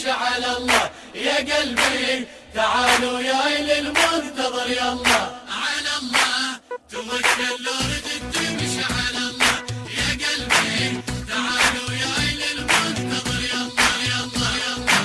مشعل الله يا قلبي تعالوا يا للمنتظر يلا على الله توكل لو ردت مشعل الله يا قلبي تعالوا يا للمنتظر يلا يلا يلا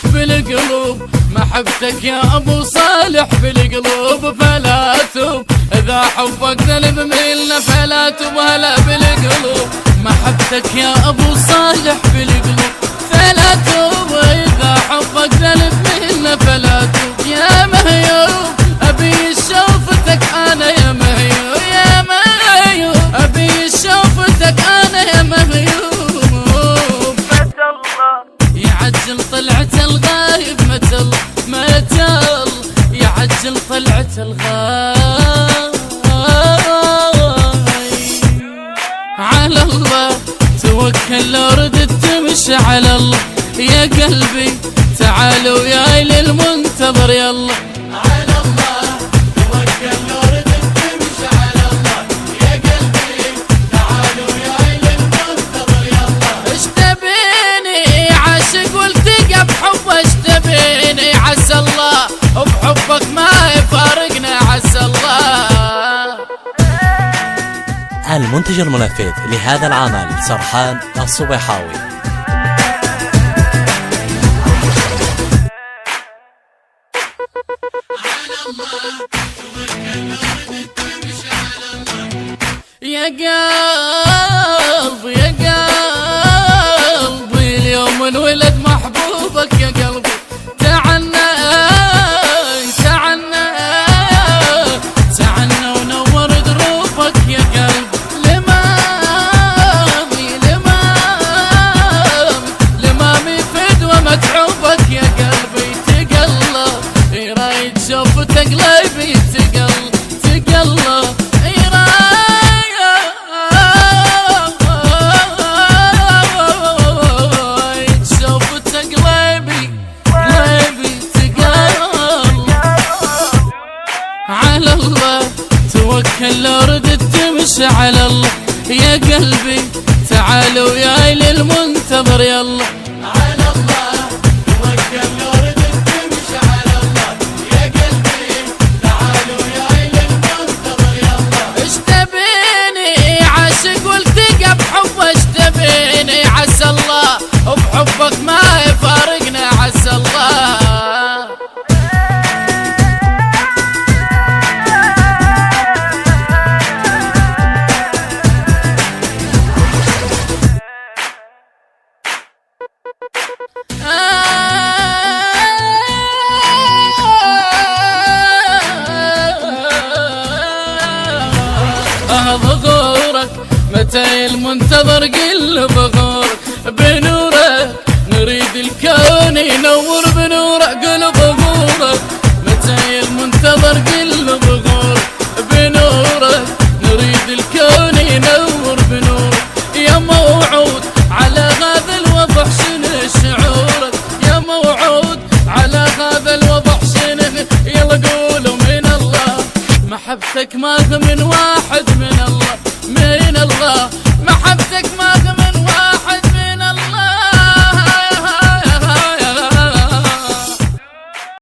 بالقلوب محبتك يا ابو صالح بالقلوب فلا توب اذا حبك ذنب منا فلا توب هلا بالقلوب محبتك يا ابو صالح بالقلوب فلا توب اذا حبك ذنب منا فلا توب يا مهيوب ابي شوفتك انا يا مهيوب يا مهيوب ابي شوفتك انا يا مهيوب متى الله يعجل طلعت الغايب متى الله متى الله يعجل طلعت الغايب على الله توكل لو ردت تمشي على الله يا قلبي تعالوا يا للمنتظر يلا على الله توكل لو ردت تمشي على الله يا قلبي تعالوا يا للمنتظر يلا ايش تبيني عاشق والتقى بحبه ايش تبيني عسى الله وبحبك ما يفارقنا عسى الله. المنتج المنفذ لهذا العمل سرحان الصبيحاوي. يا قلبي يا قلبي اليوم انولد محبوبك يا قلبي تعنى تعنى تعنى ونور دروبك يا قلبي لمامي فدوة متعوبك يا قلبي تقلب يرايد شوفتك قلبي تقلب تقلب على الله توكل لو ردت تمشي على الله يا قلبي تعالوا يا للمنتظر يلا على الله توكل لو ردت تمشي على الله يا قلبي تعالوا يا للمنتظر يلا ايش تبيني عاشق والتقى بحبه ايش تبيني عسى الله وبحبك ما يفارقنا عسى الله. بغورك متى المنتظر قل بغورك بنورك نريد الكون ينور بنورك قل بغورك متى المنتظر قل بغورك بنورك نريد الكون ينور بنورك يا موعود على هذا الوضع شنو شعورك يا موعود على هذا الوضع شنو يلا قولوا من الله محبتك ما من واحد من الله